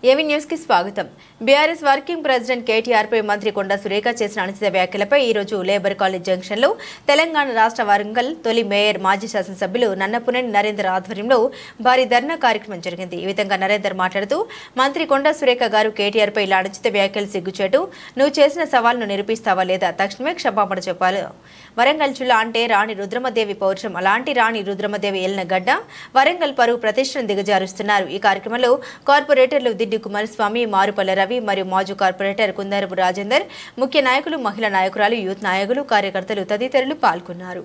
ఏవి న్యూస్ కి స్వాగతం. బీఆర్ఎస్ వర్కింగ్ ప్రెసిడెంట్ కేటీఆర్ పై మంత్రి కొండా సురేఖ చేసిన అనుచిత వ్యాఖ్యలపై ఈ రోజు లేబర్ కాలేజ్ జంక్షన్ లో తెలంగాణ రాష్ట్ర వరంగల్ తొలి మేయర్ మాజీ శాసనసభ్యులు నన్నపునేని నరేందర్ ఆధ్వర్యంలో భారీ ధర్నా కార్యక్రమం జరిగింది. ఈ విధంగా నరేందర్ మాట్లాడుతూ మంత్రి కొండా సురేఖ గారు కేటీఆర్ పై ఇలా అనుచిత వ్యాఖ్యలు సిగ్గుచేటు, నువ్వు చేసిన సవాల్ను నిరూపిస్తావా లేదా, తక్షణమే క్షమాపణ చెప్పాలి. వరంగల్ జిల్లా అంటే రాణి రుద్రమదేవి పౌరుషం, అలాంటి రాణి రుద్రమదేవి ఏలిన గడ్డ వరంగల్ పరువు ప్రతిష్టను దిగజారుస్తున్నారు. ఈ కార్యక్రమంలో కార్పొరేటర్లు దిడ్డి కుమారస్వామి, మారుపల్ల రవి మరియు మాజీ కార్పొరేటర్ కుందరపు రాజేందర్, ముఖ్య నాయకులు, మహిళా నాయకురాలు, యూత్ నాయకులు, కార్యకర్తలు తదితరులు పాల్గొన్నారు.